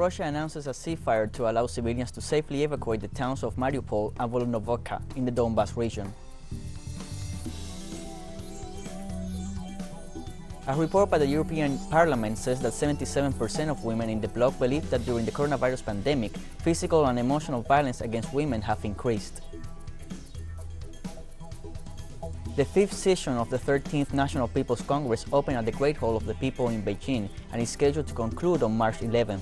Russia announces a ceasefire to allow civilians to safely evacuate the towns of Mariupol and Volnovakha in the Donbass region. A report by the European Parliament says that 77% of women in the bloc believe that during the coronavirus pandemic, physical and emotional violence against women have increased. The fifth session of the 13th National People's Congress opened at the Great Hall of the People in Beijing and is scheduled to conclude on March 11th.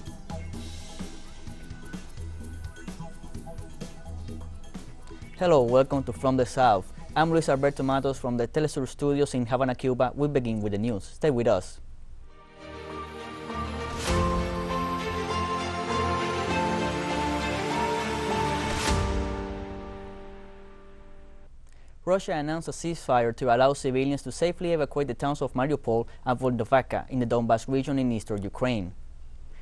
Hello, welcome to From the South. I'm Luis Alberto Matos from the teleSUR studios in Havana, Cuba. We begin with the news. Stay with us. Russia announced a ceasefire to allow civilians to safely evacuate the towns of Mariupol and Volnovakha in the Donbass region in eastern Ukraine.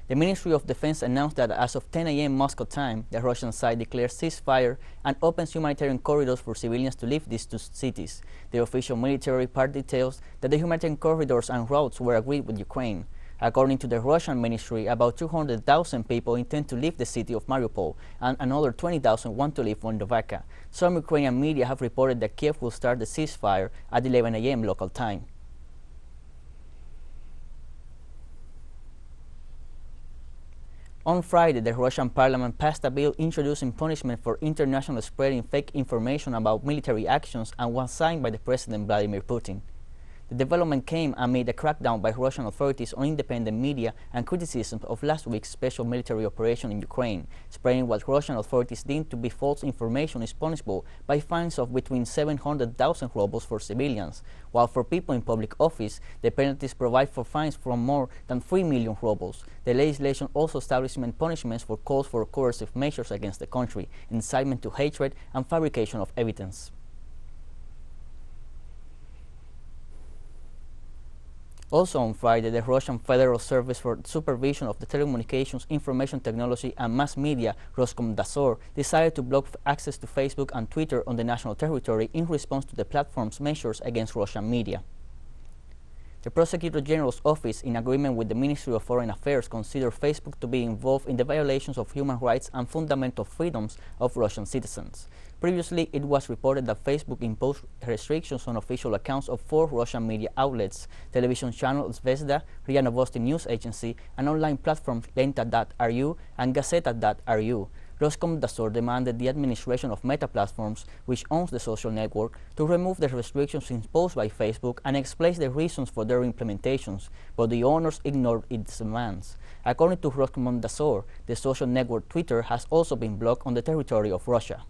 The Ministry of Defense announced that as of 10 a.m. Moscow time, the Russian side declared ceasefire and opens humanitarian corridors for civilians to leave these two cities. The official military part details that the humanitarian corridors and routes were agreed with Ukraine. According to the Russian ministry, about 200,000 people intend to leave the city of Mariupol, and another 20,000 want to leave Volnovakha. Some Ukrainian media have reported that Kiev will start the ceasefire at 11 a.m. local time. On Friday, the Russian parliament passed a bill introducing punishment for international spreading fake information about military actions and was signed by the President Vladimir Putin. The development came amid a crackdown by Russian authorities on independent media and criticism of last week's special military operation in Ukraine. Spreading what Russian authorities deemed to be false information is punishable by fines of between 700,000 rubles for civilians, while for people in public office, the penalties provide for fines from more than 3 million rubles. The legislation also establishes punishments for calls for coercive measures against the country, incitement to hatred, and fabrication of evidence. Also on Friday, the Russian Federal Service for Supervision of the Telecommunications, Information Technology and Mass Media, Roskomnadzor, decided to block access to Facebook and Twitter on the national territory in response to the platform's measures against Russian media. The Prosecutor General's office, in agreement with the Ministry of Foreign Affairs, considered Facebook to be involved in the violations of human rights and fundamental freedoms of Russian citizens. Previously, it was reported that Facebook imposed restrictions on official accounts of 4 Russian media outlets: television channel Zvezda, RIA Novosti news agency, and online platforms Lenta.ru and Gazeta.ru. Roskomnadzor demanded the administration of Meta Platforms, which owns the social network, to remove the restrictions imposed by Facebook and explains the reasons for their implementations, but the owners ignored its demands. According to Roskomnadzor, the social network Twitter has also been blocked on the territory of Russia.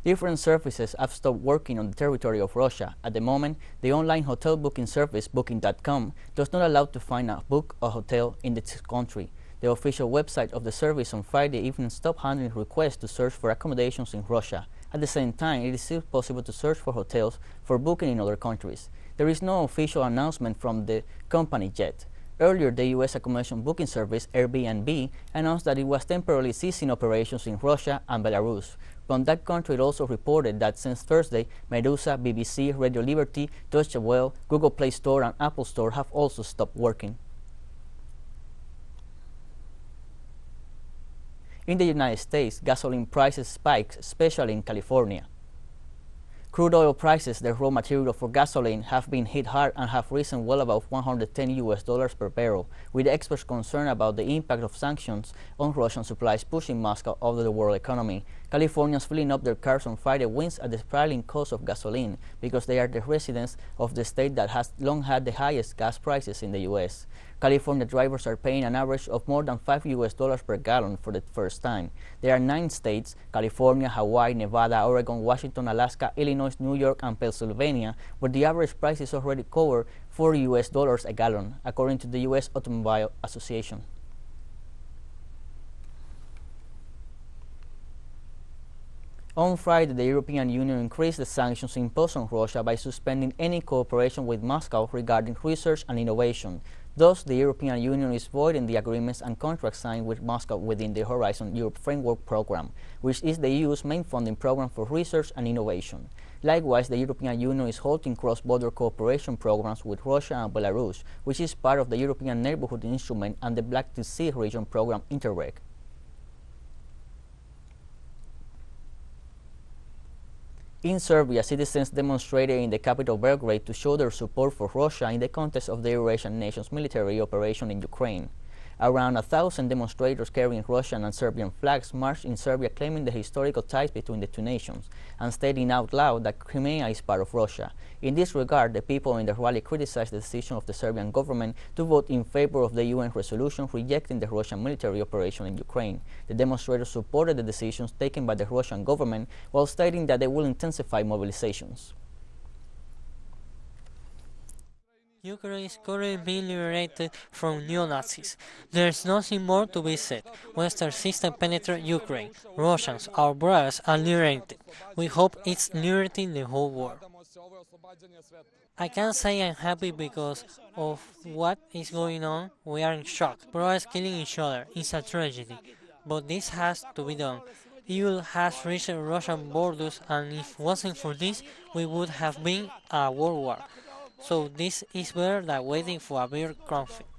Different services have stopped working on the territory of Russia. At the moment, the online hotel booking service Booking.com does not allow to find a book a hotel in this country. The official website of the service on Friday evening stopped handling requests to search for accommodations in Russia. At the same time, it is still possible to search for hotels for booking in other countries. There is no official announcement from the company yet. Earlier, the U.S. accommodation booking service Airbnb announced that it was temporarily ceasing operations in Russia and Belarus. From that country, it also reported that since Thursday, Medusa, BBC, Radio Liberty, Deutsche Welle, Google Play Store, and Apple Store have also stopped working. In the United States, gasoline prices spiked, especially in California. Crude oil prices, the raw material for gasoline, have been hit hard and have risen well above $110 per barrel, with experts concerned about the impact of sanctions on Russian supplies pushing Moscow out of the world economy. Californians filling up their cars on Friday winced at the spiraling cost of gasoline because they are the residents of the state that has long had the highest gas prices in the U.S. California drivers are paying an average of more than $5 per gallon for the first time. There are 9 states, California, Hawaii, Nevada, Oregon, Washington, Alaska, Illinois, New York, and Pennsylvania, where the average price is already covered $4 a gallon, according to the U.S. Automobile Association. On Friday, the European Union increased the sanctions imposed on Russia by suspending any cooperation with Moscow regarding research and innovation. Thus, the European Union is voiding the agreements and contracts signed with Moscow within the Horizon Europe Framework Program, which is the EU's main funding program for research and innovation. Likewise, the European Union is halting cross-border cooperation programs with Russia and Belarus, which is part of the European Neighbourhood Instrument and the Black Sea Region Program Interreg. In Serbia, citizens demonstrated in the capital Belgrade to show their support for Russia in the context of the Eurasian nation's military operation in Ukraine. Around 1,000 demonstrators carrying Russian and Serbian flags marched in Serbia, claiming the historical ties between the two nations and stating out loud that Crimea is part of Russia. In this regard, the people in the rally criticized the decision of the Serbian government to vote in favor of the UN resolution rejecting the Russian military operation in Ukraine. The demonstrators supported the decisions taken by the Russian government while stating that they will intensify mobilizations. Ukraine is currently being liberated from neo-Nazis. There is nothing more to be said. Western system penetrate Ukraine. Russians, our brothers, are liberated. We hope it's liberating the whole world. I can't say I'm happy because of what is going on. We are in shock. Brothers killing each other. It's a tragedy. But this has to be done. Evil has reached Russian borders, and if it wasn't for this, we would have been a world war. So this is better than waiting for a bigger conflict.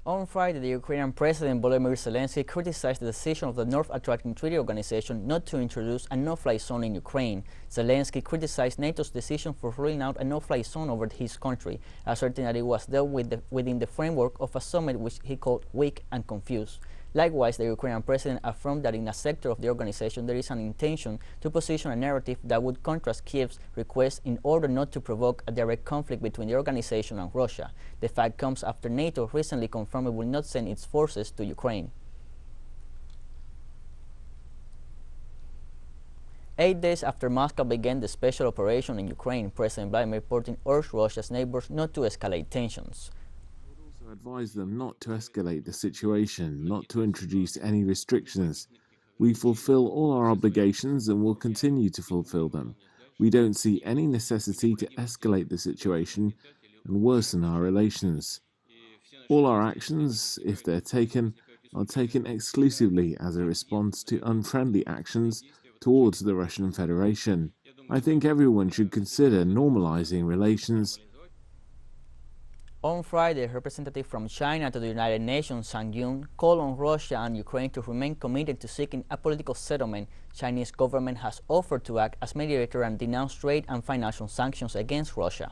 On Friday, the Ukrainian President Volodymyr Zelensky criticized the decision of the North Atlantic Treaty Organization not to introduce a no-fly zone in Ukraine. Zelensky criticized NATO's decision for ruling out a no-fly zone over his country, asserting that it was dealt with within the framework of a summit which he called weak and confused. Likewise, the Ukrainian president affirmed that in a sector of the organization there is an intention to position a narrative that would contrast Kiev's request in order not to provoke a direct conflict between the organization and Russia. The fact comes after NATO recently confirmed it will not send its forces to Ukraine. 8 days after Moscow began the special operation in Ukraine, President Vladimir Putin urged Russia's neighbors not to escalate tensions. Advise them not to escalate the situation, not to introduce any restrictions. We fulfill all our obligations and will continue to fulfill them. We don't see any necessity to escalate the situation and worsen our relations. All our actions, if they're taken, are taken exclusively as a response to unfriendly actions towards the Russian Federation. I think everyone should consider normalizing relations. On Friday, a representative from China to the United Nations, Sang Yun, called on Russia and Ukraine to remain committed to seeking a political settlement. Chinese government has offered to act as mediator and denounce trade and financial sanctions against Russia.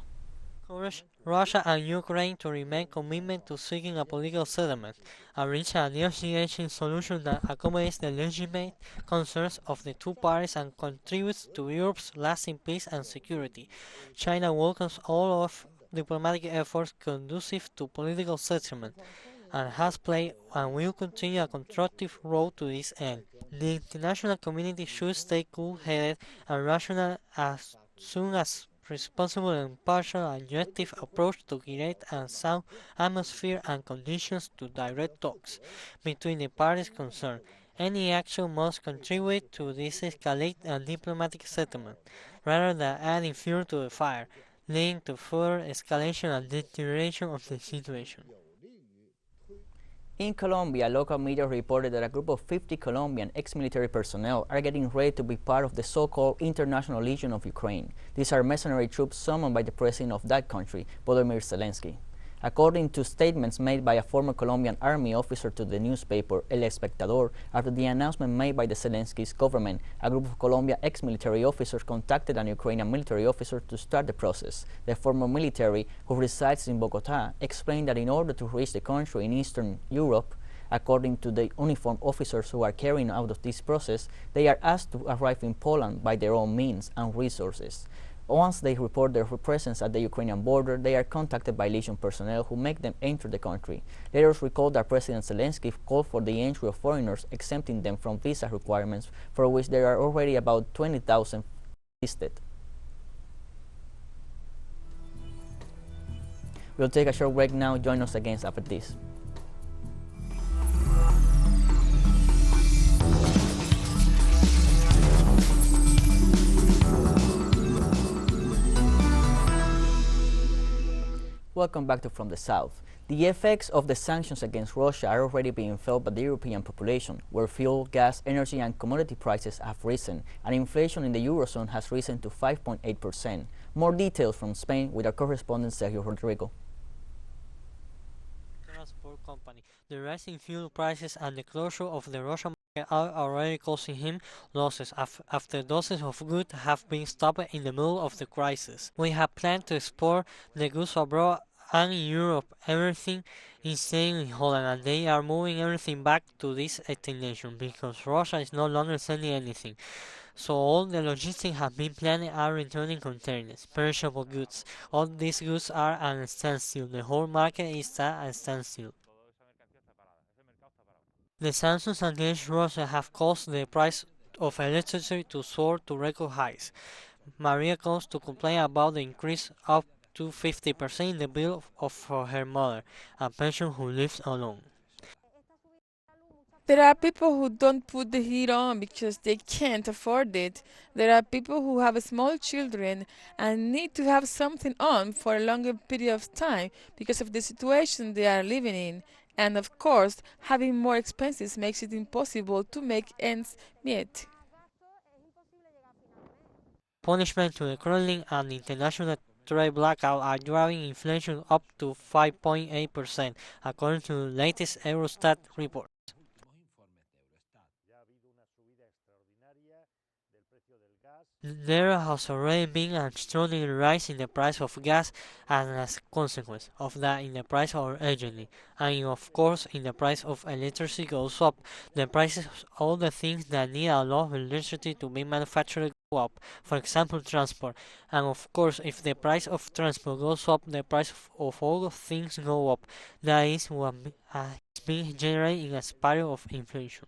Russia and Ukraine to remain committed to seeking a political settlement and reach a negotiating solution that accommodates the legitimate concerns of the two parties and contributes to Europe's lasting peace and security. China welcomes all of diplomatic efforts conducive to political settlement and has played and will continue a constructive role to this end. The international community should stay cool-headed and rational as soon as responsible and impartial and objective approach to create a sound atmosphere and conditions to direct talks between the parties concerned. Any action must contribute to this escalate and diplomatic settlement, rather than adding fuel to the fire, leading to further escalation and deterioration of the situation. In Colombia, local media reported that a group of 50 Colombian ex-military personnel are getting ready to be part of the so-called International Legion of Ukraine. These are mercenary troops summoned by the president of that country, Volodymyr Zelensky. According to statements made by a former Colombian army officer to the newspaper El Espectador, after the announcement made by the Zelensky's government, a group of Colombia ex-military officers contacted an Ukrainian military officer to start the process. The former military, who resides in Bogota, explained that in order to reach the country in Eastern Europe, according to the uniformed officers who are carrying out this process, they are asked to arrive in Poland by their own means and resources. Once they report their presence at the Ukrainian border, they are contacted by Legion personnel who make them enter the country. Letters recalled that President Zelensky called for the entry of foreigners, exempting them from visa requirements, for which there are already about 20,000 listed. We'll take a short break now. Join us again after this. Welcome back to From the South. The effects of the sanctions against Russia are already being felt by the European population, where fuel, gas, energy and commodity prices have risen, and inflation in the Eurozone has risen to 5.8%. More details from Spain with our correspondent Sergio Rodrigo. Transport company. The rising fuel prices and the closure of the Russian market are already causing him losses after dozens of goods have been stopped in the middle of the crisis. We have planned to export the goods abroad and in Europe. Everything is staying in Holland, and they are moving everything back to this destination because Russia is no longer sending anything. So all the logistics have been planned are returning containers, perishable goods. All these goods are at a standstill. The whole market is at a standstill. The sanctions against Russia have caused the price of electricity to soar to record highs. Maria comes to complain about the increase up to 50% in the bill for her mother, a patient who lives alone. There are people who don't put the heat on because they can't afford it. There are people who have small children and need to have something on for a longer period of time because of the situation they are living in. And of course, having more expenses makes it impossible to make ends meet. Punishment to the crueling and international trade blackout are driving inflation up to 5.8%, according to the latest Eurostat report. There has already been an extraordinary rise in the price of gas, and as a consequence of that in the price of energy, and of course in the price of electricity goes up, the prices of all the things that need a lot of electricity to be manufactured go up, for example transport, and of course if the price of transport goes up, the price of all things go up. That is what is being generated in a spiral of inflation.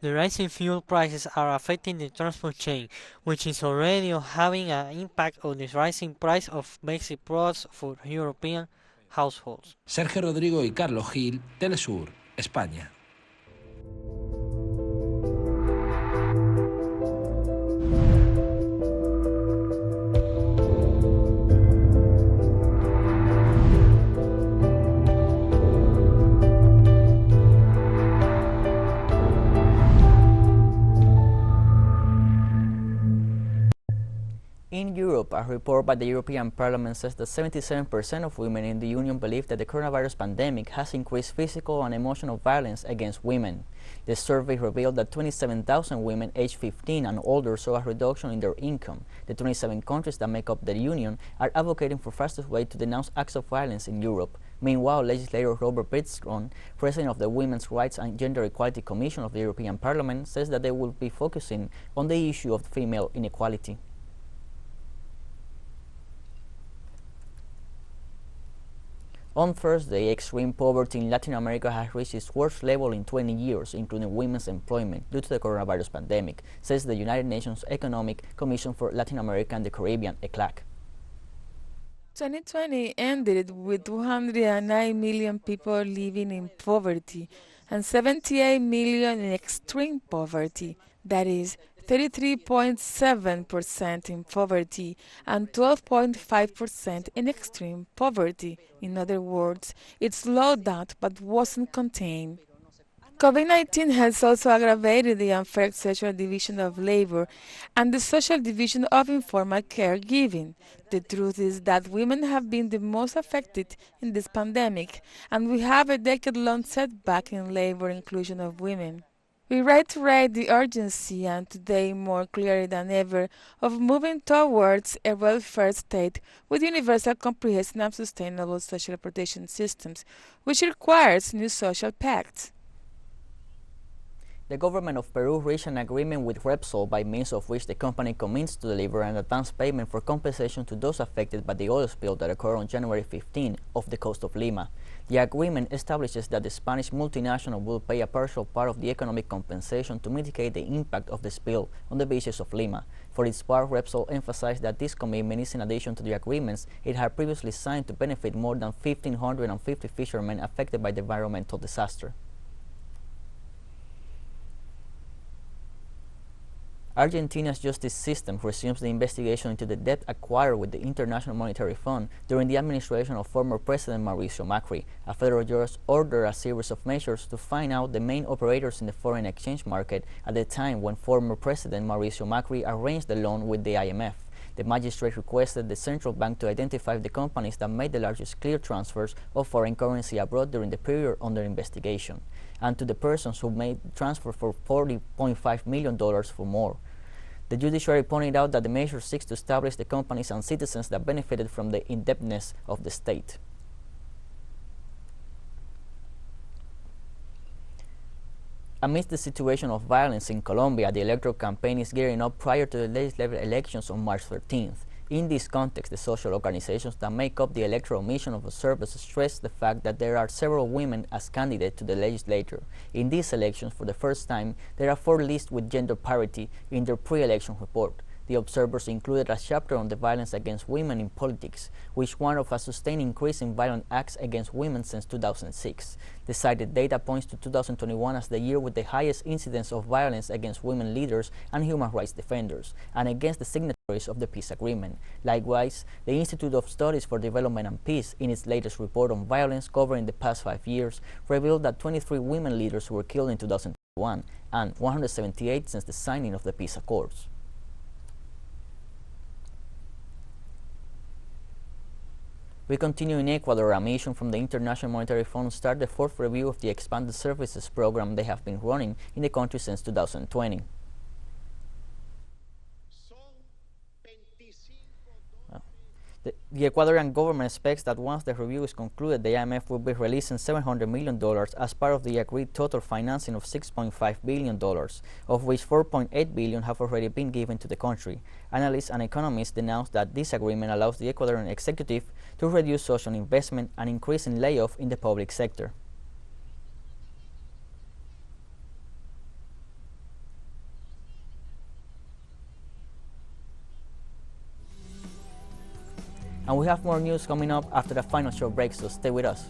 The rising fuel prices are affecting the transport chain, which is already having an impact on the rising price of basic products for European households. Sergio Rodrigo y Carlos Gil, teleSUR, España. In Europe, a report by the European Parliament says that 77% of women in the Union believe that the coronavirus pandemic has increased physical and emotional violence against women. The survey revealed that 27,000 women aged 15 and older saw a reduction in their income. The 27 countries that make up the Union are advocating for fastest way to denounce acts of violence in Europe. Meanwhile, legislator Robert Bitstrom, president of the Women's Rights and Gender Equality Commission of the European Parliament, says that they will be focusing on the issue of female inequality. On Thursday, extreme poverty in Latin America has reached its worst level in 20 years, including women's employment, due to the coronavirus pandemic, says the United Nations Economic Commission for Latin America and the Caribbean, ECLAC. 2020 ended with 209 million people living in poverty and 78 million in extreme poverty, that is 33.7% in poverty and 12.5% in extreme poverty. In other words, it slowed down but wasn't contained. COVID-19 has also aggravated the unfair social division of labor and the social division of informal caregiving. The truth is that women have been the most affected in this pandemic, and we have a decade-long setback in labor inclusion of women. We reiterate the urgency, and today more clearly than ever, of moving towards a welfare state with universal, comprehensive and sustainable social protection systems, which requires new social pacts. The government of Peru reached an agreement with Repsol by means of which the company commits to deliver an advance payment for compensation to those affected by the oil spill that occurred on January 15 off the coast of Lima. The agreement establishes that the Spanish multinational will pay a partial part of the economic compensation to mitigate the impact of the spill on the beaches of Lima. For its part, Repsol emphasized that this commitment is in addition to the agreements it had previously signed to benefit more than 1,550 fishermen affected by the environmental disaster. Argentina's justice system resumes the investigation into the debt acquired with the International Monetary Fund during the administration of former President Mauricio Macri. A federal judge ordered a series of measures to find out the main operators in the foreign exchange market at the time when former President Mauricio Macri arranged the loan with the IMF. The magistrate requested the central bank to identify the companies that made the largest clear transfers of foreign currency abroad during the period under investigation, and to the persons who made transfer for $40.5 million for more. The judiciary pointed out that the measure seeks to establish the companies and citizens that benefited from the indebtedness of the state. Amidst the situation of violence in Colombia, the electoral campaign is gearing up prior to the legislative elections on March 13th. In this context, the social organizations that make up the electoral mission of observers stress the fact that there are several women as candidates to the legislature. In these elections, for the first time, there are 4 lists with gender parity in their pre-election report. The observers included a chapter on the violence against women in politics, which warned of a sustained increase in violent acts against women since 2006. The cited data points to 2021 as the year with the highest incidence of violence against women leaders and human rights defenders, and against the signatories of the peace agreement. Likewise, the Institute of Studies for Development and Peace, in its latest report on violence covering the past 5 years, revealed that 23 women leaders were killed in 2021 and 178 since the signing of the peace accords. We continue in Ecuador. A mission from the International Monetary Fund started the 4th review of the expanded services program they have been running in the country since 2020. The Ecuadorian government expects that once the review is concluded, the IMF will be releasing $700 million as part of the agreed total financing of $6.5 billion, of which $4.8 billion have already been given to the country. Analysts and economists denounce that this agreement allows the Ecuadorian executive to reduce social investment and increase in layoff in the public sector. And we have more news coming up after the final short break, so stay with us.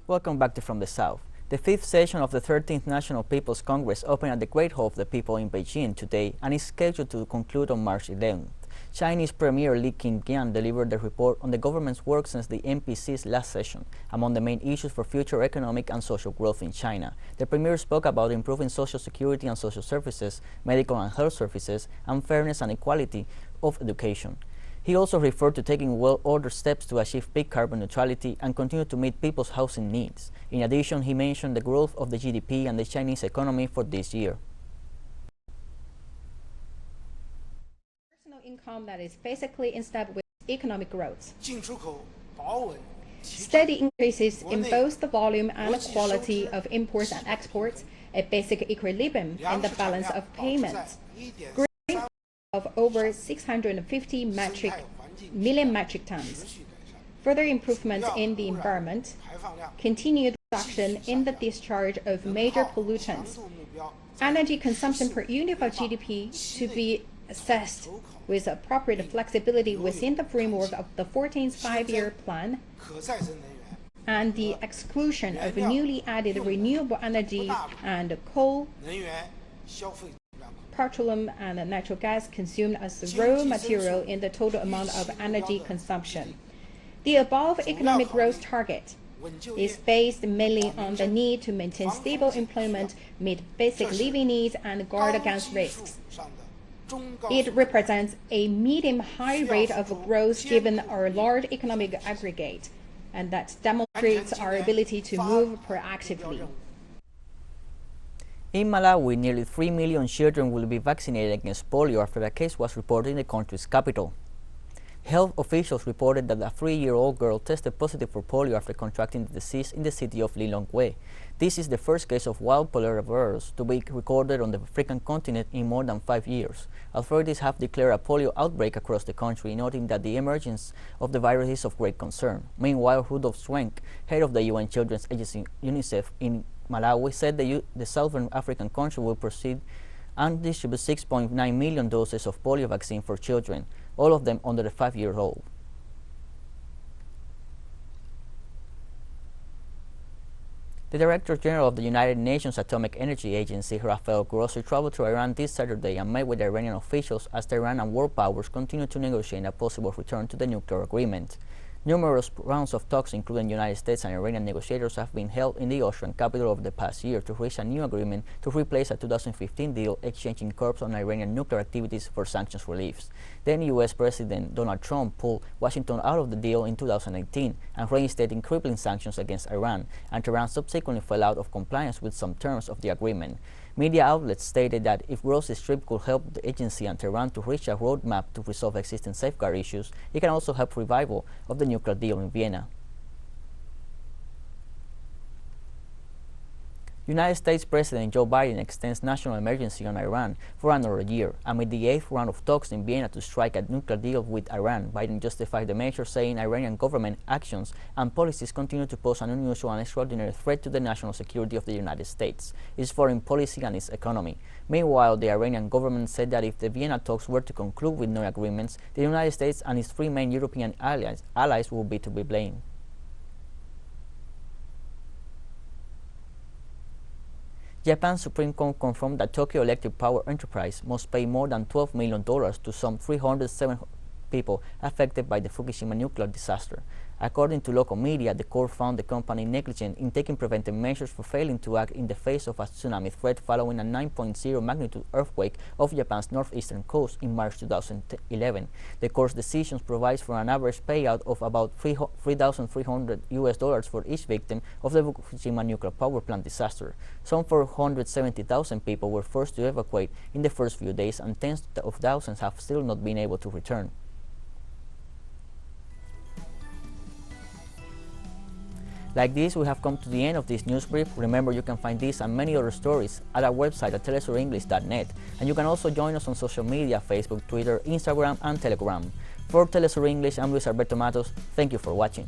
Welcome back to From the South. The 5th session of the 13th National People's Congress opened at the Great Hall of the People in Beijing today and is scheduled to conclude on March 11th. Chinese Premier Li Keqiang delivered the report on the government's work since the NPC's last session. Among the main issues for future economic and social growth in China, the Premier spoke about improving social security and social services, medical and health services, and fairness and equality of education. He also referred to taking well-ordered steps to achieve peak carbon neutrality and continue to meet people's housing needs. In addition, he mentioned the growth of the GDP and the Chinese economy for this year. Income that is basically in step with economic growth. Steady increases in both the volume and quality of imports and exports, a basic equilibrium in the balance of payments, growth of over 650 million metric tons, further improvements in the environment, continued reduction in the discharge of major pollutants, energy consumption per unit of GDP to be assessed with appropriate flexibility within the framework of the 14th five-year plan, and the exclusion of newly added renewable energy and coal, petroleum, and natural gas consumed as raw material in the total amount of energy consumption. The above economic growth target is based mainly on the need to maintain stable employment, meet basic living needs, and guard against risks. It represents a medium-high rate of growth given our large economic aggregate, and that demonstrates our ability to move proactively. In Malawi, nearly 3 million children will be vaccinated against polio after a case was reported in the country's capital. Health officials reported that a 3-year-old girl tested positive for polio after contracting the disease in the city of Lilongwe. This is the first case of wild poliovirus to be recorded on the African continent in more than 5 years. Authorities have declared a polio outbreak across the country, noting that the emergence of the virus is of great concern. Meanwhile, Rudolf Swenk, head of the UN Children's Agency UNICEF in Malawi, said the southern African country will proceed and distribute 6.9 million doses of polio vaccine for children. all of them under 5 years old. The Director General of the United Nations Atomic Energy Agency, Rafael Grossi, traveled to Iran this Saturday and met with Iranian officials as Tehran and world powers continue to negotiate a possible return to the nuclear agreement. Numerous rounds of talks, including United States and Iranian negotiators, have been held in the Austrian capital over the past year to reach a new agreement to replace a 2015 deal exchanging curbs on Iranian nuclear activities for sanctions reliefs. Then U.S. President Donald Trump pulled Washington out of the deal in 2018 and reinstated crippling sanctions against Iran, and Tehran subsequently fell out of compliance with some terms of the agreement. Media outlets stated that if Grossi's trip could help the agency and Tehran to reach a roadmap to resolve existing safeguard issues, it can also help revival of the nuclear deal in Vienna. United States President Joe Biden extends national emergency on Iran for another year. Amid the 8th round of talks in Vienna to strike a nuclear deal with Iran, Biden justified the measure, saying Iranian government actions and policies continue to pose an unusual and extraordinary threat to the national security of the United States, its foreign policy and its economy. Meanwhile, the Iranian government said that if the Vienna talks were to conclude with no agreements, the United States and its three main European allies would be to be blamed. Japan's Supreme Court confirmed that Tokyo Electric Power Enterprise must pay more than $12 million to some 307 people affected by the Fukushima nuclear disaster. According to local media, the court found the company negligent in taking preventive measures for failing to act in the face of a tsunami threat following a 9.0 magnitude earthquake off Japan's northeastern coast in March 2011. The court's decision provides for an average payout of about $3,300 for each victim of the Fukushima nuclear power plant disaster. Some 470,000 people were forced to evacuate in the first few days, and tens of thousands have still not been able to return. Like this, we have come to the end of this news brief. Remember, you can find this and many other stories at our website at telesurenglish.net, and you can also join us on social media: Facebook, Twitter, Instagram, and Telegram. For TeleSUR English, I'm Luis Alberto Matos. Thank you for watching.